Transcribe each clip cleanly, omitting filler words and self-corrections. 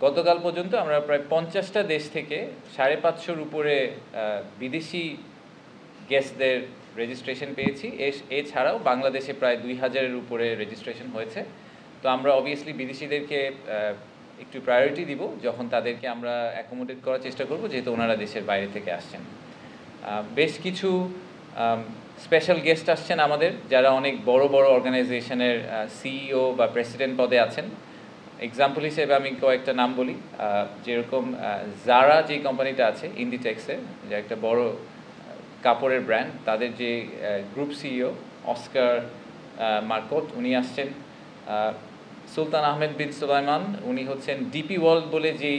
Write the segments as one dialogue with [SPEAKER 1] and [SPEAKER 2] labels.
[SPEAKER 1] গতকাল পর্যন্ত আমরা প্রায় 50টা দেশ থেকে 550-র উপরে বিদেশি গেস্টদের রেজিস্ট্রেশন পেয়েছি। এছাড়াও বাংলাদেশে প্রায় 2000-এর উপরে রেজিস্ট্রেশন হয়েছে। তো আমরা অবভিয়াসলি বিদেশিদেরকে একটু প্রায়োরিটি দিব যখন তাদেরকে আমরা অ্যাকোমোডেট করার চেষ্টা করব, যেহেতু ওনারা দেশের বাইরে থেকে আসছেন। বেশ কিছু স্পেশাল গেস্ট আসছেন আমাদের, যারা অনেক বড় বড় অর্গানাইজেশনের সিইও বা প্রেসিডেন্ট পদে আছেন। এক্সাম্পল হিসেবে আমি কয়েকটা নাম বলি, যেরকম জারা যে কোম্পানিটা আছে ইন্ডিটেক্সের, যে একটা বড় কাপড়ের ব্র্যান্ড, তাদের যে গ্রুপ সিইও অস্কার মার্কট উনি আসছেন। সুলতান আহমেদ বিন সুলাইমান উনি হচ্ছেন ডিপি ওয়ার্ল্ড বলে যেই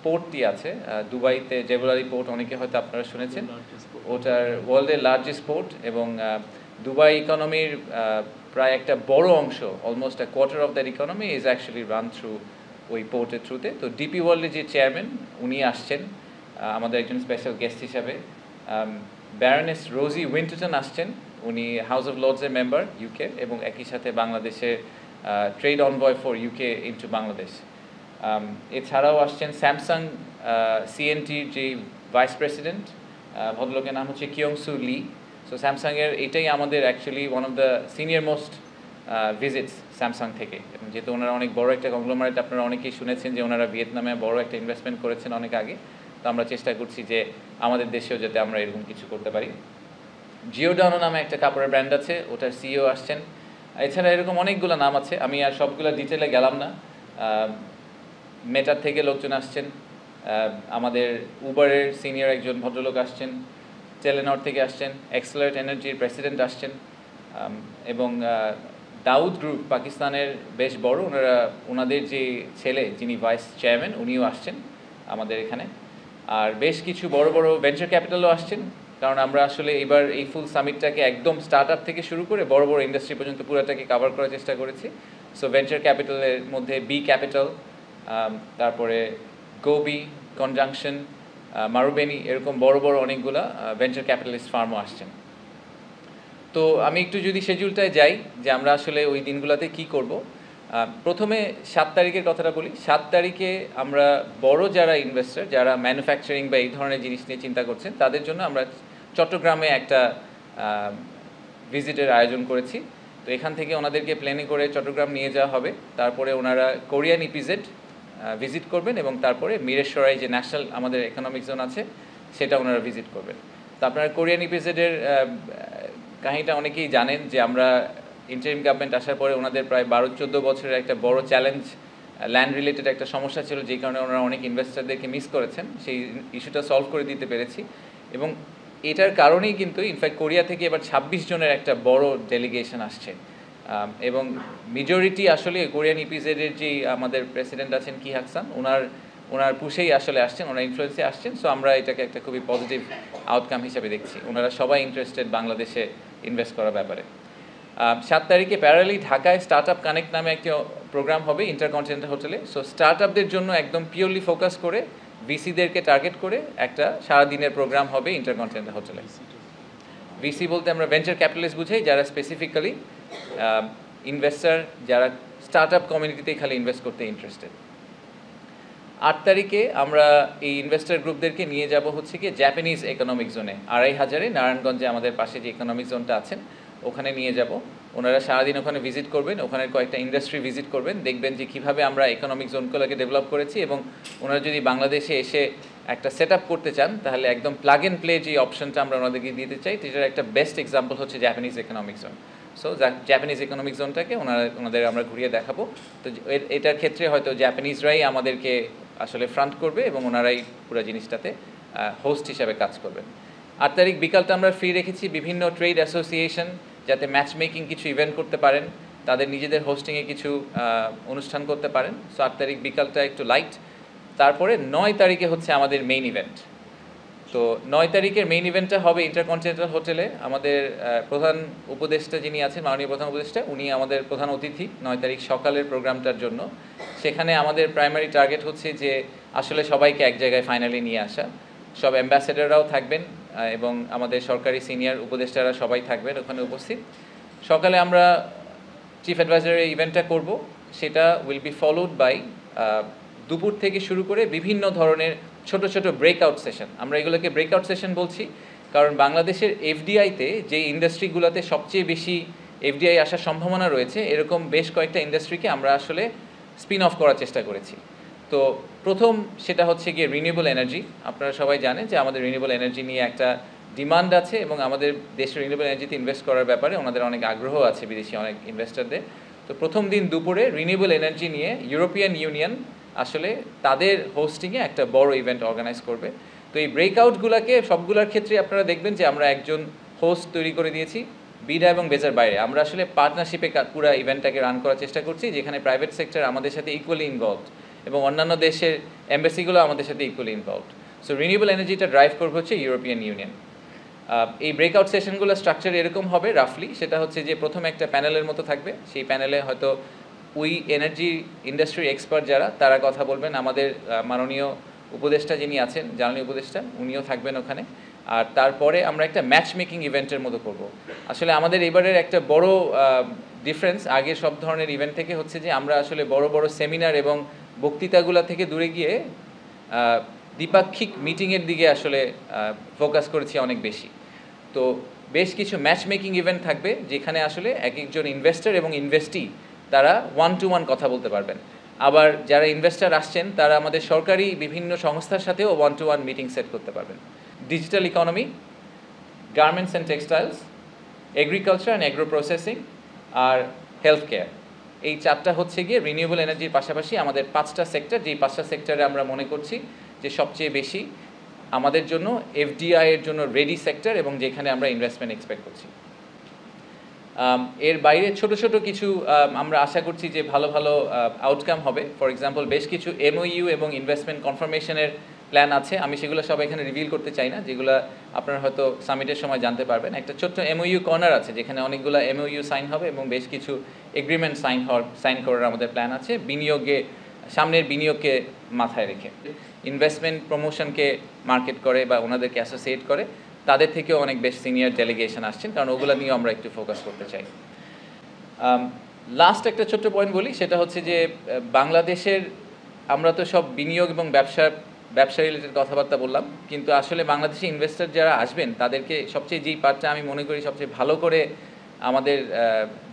[SPEAKER 1] পোর্টটি আছে দুবাইতে, জেবুলারি পোর্ট, অনেকে হয়তো আপনারা শুনেছেন, ওটার ওয়ার্ল্ডের লার্জেস্ট পোর্ট, এবং দুবাই ইকোনমির প্রায় একটা বড় অংশ, almost a quarter of that economy is actually run through ওই পোর্টের থ্রুতে। তো ডিপি ওয়ার্ল্ডের যে চেয়ারম্যান উনি আসছেন আমাদের একজন স্পেশাল গেস্ট হিসাবে। ব্যারনেস রোজি উইন্টারটন আসছেন, উনি হাউস অফ লর্ডসের মেম্বার ইউকে, এবং একই সাথে বাংলাদেশের trade envoy for UK into Bangladesh. এছাড়াও আসছেন স্যামসাং সিএনটির যে ভাইস প্রেসিডেন্ট, ভদ্রলোকের নাম হচ্ছে কিয়ংসু লি। সো স্যামসাংয়ের এটাই আমাদের actually one of the senior most visits Samsung থেকে, এবং যেহেতু ওনারা অনেক বড় একটা কংগ্লোমারেট, আপনারা অনেকেই শুনেছেন যে ওনারা ভিয়েতনামে বড় একটা ইনভেস্টমেন্ট করেছেন অনেক আগে। তো আমরা চেষ্টা করছি যে আমাদের দেশেও যাতে আমরা এরকম কিছু করতে পারি। জিওডানো নামে একটা কাপড়ের ব্র্যান্ড আছে, ওটার সিইও আসছেন। এছাড়া এরকম অনেকগুলো নাম আছে, আমি আর সবগুলো ডিটেলে গেলাম না। মেটার থেকে লোকজন আসছেন, আমাদের উবারের সিনিয়র একজন ভদ্রলোক আসছেন, টেলেনর থেকে আসছেন, এক্সেলারেট এনার্জির প্রেসিডেন্ট আসছেন, এবং দাউদ গ্রুপ পাকিস্তানের বেশ বড়, ওনাদের যে ছেলে যিনি ভাইস চেয়ারম্যান উনিও আসছেন আমাদের এখানে। আর বেশ কিছু বড় বড় ভেঞ্চার ক্যাপিটালও আসছেন, কারণ আমরা আসলে এবার এই ফুল সামিটটাকে একদম স্টার্ট আপ থেকে শুরু করে বড় বড় ইন্ডাস্ট্রি পর্যন্ত পুরোটাকে কভার করার চেষ্টা করেছি। সো ভেঞ্চার ক্যাপিটালের মধ্যে বি ক্যাপিটাল, তারপরে গোবি, কনজাংশন, মারুবেনি, এরকম বড় বড় অনেকগুলা ভেঞ্চার ক্যাপিটালিস্ট ফার্মও আসছেন। তো আমি একটু যদি শিডিউলটায় যাই যে আমরা আসলে ওই দিনগুলোতে কি করব। প্রথমে 7 তারিখের কথাটা বলি। 7 তারিখে আমরা বড় যারা ইনভেস্টর, যারা ম্যানুফ্যাকচারিং বা এই ধরনের জিনিস নিয়ে চিন্তা করছেন, তাদের জন্য আমরা চট্টগ্রামে একটা ভিজিটের আয়োজন করেছি। তো এখান থেকে ওনাদেরকে প্লেনে করে চট্টগ্রাম নিয়ে যাওয়া হবে। তারপরে ওনারা কোরিয়ান ইপিজেড ভিজিট করবেন, এবং তারপরে মিরেশ্বরাই যে ন্যাশনাল আমাদের ইকোনমিক জোন আছে সেটা ওনারা ভিজিট করবেন। তো আপনারা কোরিয়ান ইপিজেডের কাহিনীটা অনেকেই জানেন যে আমরা ইন্টারিম গভর্নমেন্ট আসার পরে ওনাদের প্রায় 12-14 বছরের একটা বড় চ্যালেঞ্জ, ল্যান্ড রিলেটেড একটা সমস্যা ছিল, যেই কারণে ওনারা অনেক ইনভেস্টরদেরকে মিস করেছেন। সেই ইস্যুটা সলভ করে দিতে পেরেছি, এবং এটার কারণেই কিন্তু ইনফ্যাক্ট কোরিয়া থেকে এবার 26 জনের একটা বড় ডেলিগেশন আসছে, এবং মেজরিটি আসলে কোরিয়ান ইপিজেডের যে আমাদের প্রেসিডেন্ট আছেন কি হাকসান, ওনার পুশেই আসলে আসছেন, ওনার ইনফ্লুয়েন্সে আসছেন। সো আমরা এটাকে একটা খুবই পজিটিভ আউটকাম হিসেবে দেখছি। ওনারা সবাই ইন্টারেস্টেড বাংলাদেশে ইনভেস্ট করার ব্যাপারে। 7 তারিখে প্যারালি ঢাকায় স্টার্ট আপ কানেক্ট নামে একটি প্রোগ্রাম হবে ইন্টারকন্টিনেন্টাল হোটেলে। সো স্টার্ট আপদের জন্য একদম পিওরলি ফোকাস করে ভিসিদেরকে টার্গেট করে একটা সারাদিনের প্রোগ্রাম হবে ইন্টারকন্টিনেন্টাল হোটেলে। ভিসি বলতে আমরা ভেঞ্চার ক্যাপিটালিস্ট বুঝাই, যারা স্পেসিফিক্যালি ইনভেস্টার, যারা স্টার্ট আপ কমিউনিটিতেই খালি ইনভেস্ট করতে ইন্টারেস্টেড। 8 তারিখে আমরা এই ইনভেস্টার গ্রুপদেরকে নিয়ে যাব হচ্ছে কি জাপানিজ ইকোনমিক জোনে, 2500-এ নারায়ণগঞ্জে আমাদের পাশে যে ইকোনমিক জোনটা আছেন ওখানে নিয়ে যাব। ওনারা সারাদিন ওখানে ভিজিট করবেন, ওখানে কয়েকটা ইন্ডাস্ট্রি ভিজিট করবেন, দেখবেন যে কীভাবে আমরা ইকোনমিক জোনগুলোকে ডেভেলপ করেছি, এবং ওনারা যদি বাংলাদেশে এসে একটা সেট আপ করতে চান তাহলে একদম প্লাগ অ্যান্ড প্লে যে অপশনটা আমরা ওনাদেরকে দিতে চাই, এটার একটা বেস্ট এক্সাম্পল হচ্ছে Japanese economic zone. So Japanese economic জোনটাকে ওনাদের আমরা ঘুরিয়ে দেখাবো। তো এটার ক্ষেত্রে হয়তো জাপানিজরাই আমাদেরকে আসলে ফ্রন্ট করবে, এবং ওনারাই পুরো জিনিসটাতে হোস্ট হিসাবে কাজ করবেন। 8 তারিখ বিকালটা আমরা ফ্রি রেখেছি বিভিন্ন ট্রেড অ্যাসোসিয়েশন যাতে ম্যাচ মেকিং কিছু ইভেন্ট করতে পারেন, তাদের নিজেদের হোস্টিংয়ে কিছু অনুষ্ঠান করতে পারেন। সো 8 তারিখ বিকালটা একটু লাইট। তারপরে 9 তারিখে হচ্ছে আমাদের মেইন ইভেন্ট। তো 9 তারিখের মেইন ইভেন্টটা হবে ইন্টারকন্টিনেন্টাল হোটেলে। আমাদের প্রধান উপদেষ্টা যিনি আছেন, মাননীয় প্রধান উপদেষ্টা, উনি আমাদের প্রধান অতিথি 9 তারিখ সকালের প্রোগ্রামটার জন্য। সেখানে আমাদের প্রাইমারি টার্গেট হচ্ছে যে আসলে সবাইকে এক জায়গায় ফাইনালি নিয়ে আসা। সব অ্যাম্বাসেডাররাও থাকবেন, এবং আমাদের সরকারি সিনিয়র উপদেষ্টারা সবাই থাকবেন ওখানে উপস্থিত। সকালে আমরা চিফ অ্যাডভাইজারের ইভেন্টটা করব, সেটা উইল বি ফলোড বাই দুপুর থেকে শুরু করে বিভিন্ন ধরনের ছোট ছোট ব্রেকআউট সেশন, আমরা এগুলোকে ব্রেকআউট সেশন বলছি কারণ বাংলাদেশের এফডিআইতে যে ইন্ডাস্ট্রিগুলোতে সবচেয়ে বেশি এফডিআই আসার সম্ভাবনা রয়েছে এরকম বেশ কয়েকটা ইন্ডাস্ট্রিকে আমরা আসলে স্পিন অফ করার চেষ্টা করেছি। তো প্রথম সেটা হচ্ছে গিয়ে রিনিউয়েবল এনার্জি। আপনারা সবাই জানেন যে আমাদের রিনিউয়েবল এনার্জি নিয়ে একটা ডিমান্ড আছে এবং আমাদের দেশের রিনিউয়েবল এনার্জিতে ইনভেস্ট করার ব্যাপারে ওনাদের অনেক আগ্রহ আছে বিদেশি অনেক ইনভেস্টরদের। তো প্রথম দিন দুপুরে রিনিউয়েবল এনার্জি নিয়ে ইউরোপিয়ান ইউনিয়ন আসলে তাদের হোস্টিংয়ে একটা বড় ইভেন্ট অর্গানাইজ করবে। তো এই ব্রেকআউটগুলোকে সবগুলোর ক্ষেত্রে আপনারা দেখবেন যে আমরা একজন হোস্ট তৈরি করে দিয়েছি বিডা এবং বেজার বাইরে। আমরা আসলে পার্টনারশিপে পুরো ইভেন্টটাকে রান করার চেষ্টা করছি যেখানে প্রাইভেট সেক্টর আমাদের সাথে ইকুয়ালি ইনভলভড এবং অন্যান্য দেশের এম্বাসিগুলো আমাদের সাথে ইকুয়ালি ইনভলভড। সো রিনিউয়েবল এনার্জিটা ড্রাইভ করবে হচ্ছে ইউরোপিয়ান ইউনিয়ন। এই ব্রেকআউট সেশনগুলো স্ট্রাকচার এরকম হবে রাফলি, সেটা হচ্ছে যে প্রথম একটা প্যানেলের মতো থাকবে, সেই প্যানেলে হয়তো ওই এনার্জি ইন্ডাস্ট্রির এক্সপার্ট যারা তারা কথা বলবেন, আমাদের মাননীয় উপদেষ্টা যিনি আছেন জ্বালানি উপদেষ্টা উনিও থাকবেন ওখানে। আর তারপরে আমরা একটা ম্যাচ মেকিং ইভেন্টের মতো করব। আসলে আমাদের এবারের একটা বড় ডিফারেন্স আগের সব ধরনের ইভেন্ট থেকে হচ্ছে যে আমরা আসলে বড় বড় সেমিনার এবং বক্তৃতাগুলো থেকে দূরে গিয়ে দ্বিপাক্ষিক মিটিংয়ের দিকে আসলে ফোকাস করেছি অনেক বেশি। তো বেশ কিছু ম্যাচ মেকিং ইভেন্ট থাকবে যেখানে আসলে এক একজন ইনভেস্টর এবং ইনভেস্টি তারা ওয়ান টু ওয়ান কথা বলতে পারবেন। আবার যারা ইনভেস্টর আসছেন তারা আমাদের সরকারি বিভিন্ন সংস্থার সাথেও one to one meeting set করতে পারবেন। Digital economy, garments and textiles, agriculture and agro processing আর হেলথ কেয়ার, এই চারটা হচ্ছে গিয়ে রিনিউয়েবল এনার্জির পাশাপাশি আমাদের পাঁচটা সেক্টর, যেই পাঁচটা সেক্টরে আমরা মনে করছি যে সবচেয়ে বেশি আমাদের জন্য এফডিআই এর জন্য রেডি সেক্টর এবং যেখানে আমরা ইনভেস্টমেন্ট এক্সপেক্ট করছি। এর বাইরে ছোট ছোট কিছু আমরা আশা করছি যে ভালো ভালো আউটকাম হবে। ফর এক্সাম্পল বেশ কিছু এমওইউ এবং ইনভেস্টমেন্ট কনফার্মেশনের প্ল্যান আছে, আমি সেগুলো সব এখানে রিভিল করতে চাই না, যেগুলো আপনারা হয়তো সামিটের সময় জানতে পারবেন। একটা ছোট্ট এমওইউ কর্নার আছে যেখানে অনেকগুলো এমওইউ সাইন হবে এবং বেশ কিছু এগ্রিমেন্ট সাইন করার আমাদের প্ল্যান আছে বিনিয়োগে, সামনের বিনিয়োগকে মাথায় রেখে। ইনভেস্টমেন্ট প্রমোশনকে মার্কেট করে বা ওনাদেরকে অ্যাসোসিয়েট করে তাদের থেকেও অনেক বেশ সিনিয়র ডেলিগেশন আসছেন, কারণ ওগুলো নিয়েও আমরা একটু ফোকাস করতে চাই। লাস্ট একটা ছোট্ট পয়েন্ট বলি, সেটা হচ্ছে যে বাংলাদেশের আমরা তো সব বিনিয়োগ এবং ব্যবসা রিলেটেড কথাবার্তা বললাম, কিন্তু আসলে বাংলাদেশি ইনভেস্টর যারা আসবেন তাদেরকে সবচেয়ে যেই পার্টটা আমি মনে করি সবচেয়ে ভালো করে আমাদের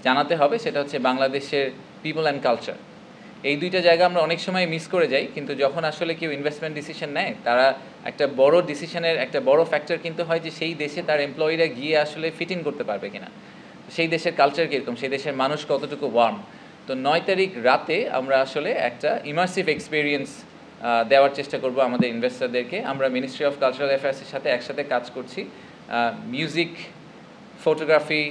[SPEAKER 1] জানাতে হবে সেটা হচ্ছে বাংলাদেশের পিপল অ্যান্ড কালচার। এই দুইটা জায়গা আমরা অনেক সময় মিস করে যাই, কিন্তু যখন আসলে কেউ ইনভেস্টমেন্ট ডিসিশন নেয় তারা একটা বড় ডিসিশনের একটা বড় ফ্যাক্টর কিন্তু হয় যে সেই দেশে তার এমপ্লয়িরা গিয়ে আসলে ফিট ইন করতে পারবে কিনা, সেই দেশের কালচার কীরকম, সেই দেশের মানুষ কতটুকু ওয়ার্ম। তো 9 তারিখ রাতে আমরা আসলে একটা ইমার্সিভ এক্সপিরিয়েন্স দেওয়ার চেষ্টা করব আমাদের ইনভেস্টরদেরকে। আমরা মিনিস্ট্রি অফ কালচারাল অ্যাফেয়ার্সের সাথে একসাথে কাজ করছি, মিউজিক, ফটোগ্রাফি,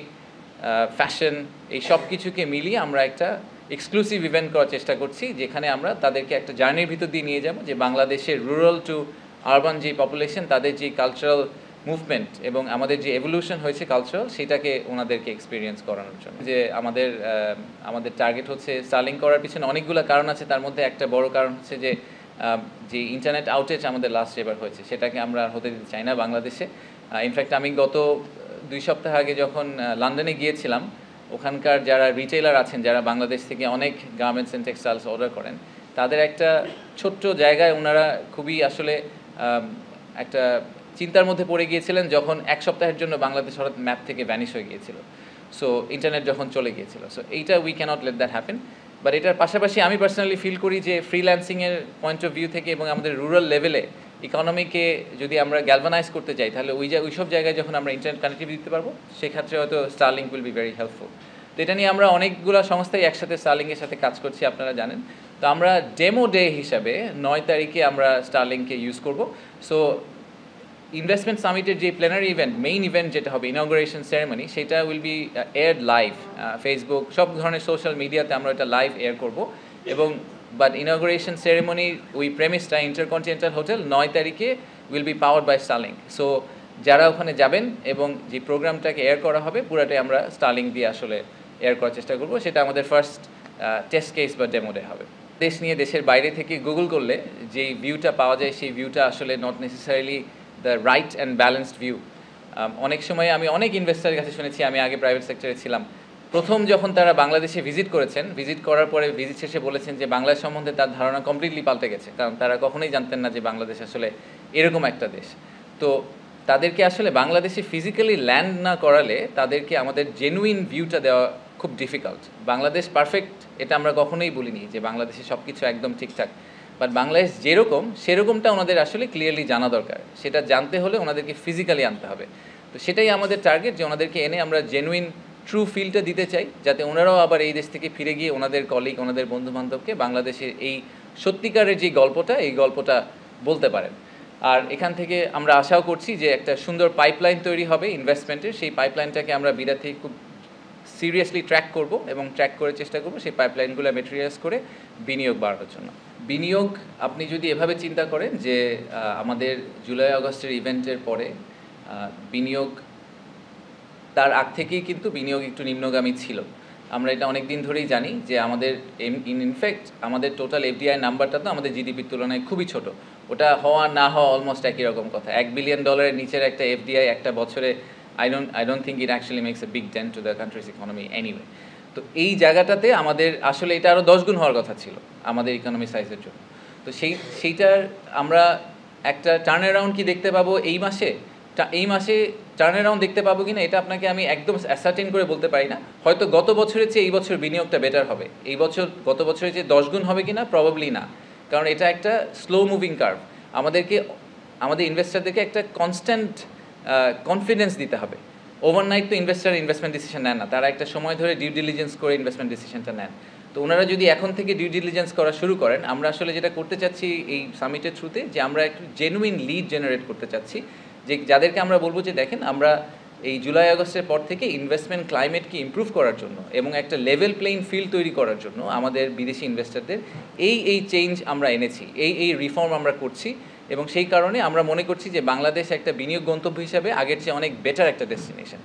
[SPEAKER 1] ফ্যাশন, এই সব কিছুকে মিলিয়ে আমরা একটা এক্সক্লুসিভ ইভেন্ট করার চেষ্টা করছি যেখানে আমরা তাদেরকে একটা জার্নির ভিতর দিয়ে নিয়ে যাব যে বাংলাদেশের রুরাল টু আরবান যে পপুলেশন তাদের যে কালচারাল মুভমেন্ট এবং আমাদের যে এভলিউশন হয়েছে কালচারাল সেটাকে ওনাদেরকে এক্সপিরিয়েন্স করানোর জন্য। যে আমাদের টার্গেট হচ্ছে স্টার্লিং করার পিছনে অনেকগুলো কারণ আছে, তার মধ্যে একটা বড় কারণ হচ্ছে যে ইন্টারনেট আউটেজ আমাদের লাস্ট এবার হয়েছে সেটাকে আমরা হতে দিতে চাই না বাংলাদেশে। ইনফ্যাক্ট আমি গত 2 সপ্তাহ আগে যখন লন্ডনে গিয়েছিলাম, ওখানকার যারা রিটেলার আছেন যারা বাংলাদেশ থেকে অনেক গার্মেন্টস অ্যান্ড টেক্সটাইলস অর্ডার করেন, তাদের একটা ছোট্ট জায়গায় ওনারা খুবই আসলে একটা চিন্তার মধ্যে পড়ে গিয়েছিলেন যখন 1 সপ্তাহের জন্য বাংলাদেশ হঠাৎ ম্যাপ থেকে ভ্যানিশ হয়ে গিয়েছিল, সো ইন্টারনেট যখন চলে গিয়েছিল। সো এইটা we can't let that happen. But এটার পাশাপাশি আমি পার্সোনালি ফিল করি যে ফ্রিল্যান্সিংয়ের পয়েন্ট অফ ভিউ থেকে এবং আমাদের রুরাল লেভেলে ইকোনমিকে যদি আমরা গ্যালভানাইজ করতে চাই তাহলে ওই সব জায়গায় যখন আমরা ইন্টারনেট কানেক্টিভিটি দিতে পারবো সেক্ষেত্রে হয়তো Starlink will be very helpful. তো এটা নিয়ে আমরা অনেকগুলো সংস্থাই একসাথে স্টারলিংকের সাথে কাজ করছি, আপনারা জানেন। তো আমরা ডেমো ডে হিসাবে 9 তারিখে আমরা স্টারলিংককে ইউজ করব। সো ইনভেস্টমেন্ট সামিটের যে প্ল্যানারি ইভেন্ট, মেইন ইভেন্ট যেটা হবে ইনগ্রেশন সেরেমনি, সেটা উইল বি এয়ারড লাইভ ফেসবুক, সব ধরনের সোশ্যাল মিডিয়াতে আমরা এটা লাইভ এয়ার করব। এবং বাট ইনগ্রেশন সেরেমনি ওই প্রেমিসটা ইন্টারকন্টিনেন্টাল হোটেল 9 তারিখে will be powered by Starlink. So যারা ওখানে যাবেন এবং যে প্রোগ্রামটাকে এয়ার করা হবে পুরাটাই আমরা স্টারলিংক দিয়ে আসলে এয়ার করার চেষ্টা করব। সেটা আমাদের ফার্স্ট টেস্ট কেস বা ডেমো ডে হবে। দেশ নিয়ে দেশের বাইরে থেকে গুগল করলে যেই ভিউটা পাওয়া যায় সেই ভিউটা আসলে not necessarily the right and balanced view. অনেক সময় আমি অনেক ইনভেস্টারের কাছে শুনেছি, আমি আগে প্রাইভেট সেক্টরে ছিলাম, প্রথম যখন তারা বাংলাদেশে ভিজিট করেছেন, ভিজিট করার পরে ভিজিট শেষে বলেছেন যে বাংলাদেশ সম্বন্ধে তার ধারণা কমপ্লিটলি পাল্টে গেছে, কারণ তারা কখনোই জানতেন না যে বাংলাদেশ আসলে এরকম একটা দেশ। তো তাদেরকে আসলে বাংলাদেশে ফিজিক্যালি ল্যান্ড না করালে তাদেরকে আমাদের জেনুইন ভিউটা দেওয়া খুব ডিফিকাল্ট। বাংলাদেশ পারফেক্ট এটা আমরা কখনোই বলিনি যে বাংলাদেশে সব কিছু একদম ঠিকঠাক, বাট বাংলাদেশ যেরকম সেরকমটা ওনাদের আসলে ক্লিয়ারলি জানা দরকার। সেটা জানতে হলে ওনাদেরকে ফিজিক্যালি আনতে হবে। তো সেটাই আমাদের টার্গেট, যে ওনাদেরকে এনে আমরা জেনুইন ট্রু ফিলটা দিতে চাই, যাতে ওনারাও আবার এই দেশ থেকে ফিরে গিয়ে ওনাদের কলিগ, ওনাদের বন্ধুবান্ধবকে বাংলাদেশের এই সত্যিকারের যে গল্পটা, এই গল্পটা বলতে পারেন। আর এখান থেকে আমরা আশাও করছি যে একটা সুন্দর পাইপলাইন তৈরি হবে ইনভেস্টমেন্টের। সেই পাইপলাইনটাকে আমরা বিডা থেকে খুব সিরিয়াসলি ট্র্যাক করব এবং ট্র্যাক করে চেষ্টা করব সেই পাইপলাইনগুলো ম্যাটেরিয়ালাইজ করে বিনিয়োগ বাড়ানোর জন্য। বিনিয়োগ আপনি যদি এভাবে চিন্তা করেন যে আমাদের জুলাই আগস্টের ইভেন্টের পরে বিনিয়োগ তার আগ থেকেই কিন্তু বিনিয়োগ একটু নিম্নগামী ছিল। আমরা এটা অনেক দিন ধরেই জানি যে আমাদের ইনফ্যাক্ট আমাদের টোটাল এফডিআই নাম্বারটা তো আমাদের জিডিপির তুলনায় খুবই ছোট। ওটা হওয়া না হওয়া অলমোস্ট একই রকম কথা। $1 বিলিয়ন নিচের একটা এফডিআই একটা বছরে I don't think it actually makes a big dent to the country's economy anyway. তো এই জায়গাটাতে আমাদের আসলে এটা আরও 10 গুণ হওয়ার কথা ছিল আমাদের ইকোনমি সাইজের জন্য। তো সেইটার আমরা একটা টার্ন অ্যারাউন্ড কি দেখতে পাবো এই মাসে টার্ন অ্যারাউন্ড দেখতে পাবো কিনা এটা আপনাকে আমি একদম অ্যাসার্টেন করে বলতে পারি না। হয়তো গত বছরের চেয়ে এই বছর বিনিয়োগটা বেটার হবে, এই বছর গত বছরের চেয়ে 10 গুণ হবে কিনা প্রবাবলি না, কারণ এটা একটা স্লো মুভিং কার্ভ। আমাদের ইনভেস্টারদেরকে একটা কনস্ট্যান্ট কনফিডেন্স দিতে হবে। ওভারনাইট তো ইনভেস্টমেন্ট ডিসিশন নেন না, তারা একটা সময় ধরে ডিউ ডিলিজেন্স করে ইনভেস্টমেন্ট ডিসিশনটা নেন। তো ওনারা যদি এখন থেকে ডিউ ডিলিজেন্স করা শুরু করেন, আমরা আসলে যেটা করতে চাচ্ছি এই সামিটের থ্রুতে, যে আমরা একটু জেনুইন লিড জেনারেট করতে চাচ্ছি, যে যাদেরকে আমরা বলবো যে দেখেন আমরা এই জুলাই আগস্টের পর থেকে ইনভেস্টমেন্ট ক্লাইমেটকে ইমপ্রুভ করার জন্য এবং একটা লেভেল প্লেইং ফিল্ড তৈরি করার জন্য আমাদের বিদেশি ইনভেস্টরদের এই চেঞ্জ আমরা এনেছি, এই রিফর্ম আমরা করছি। এবং সেই কারণে আমরা মনে করছি যে বাংলাদেশ একটা বিনিয়োগ গন্তব্য হিসাবে আগের চেয়ে অনেক বেটার একটা ডেস্টিনেশন।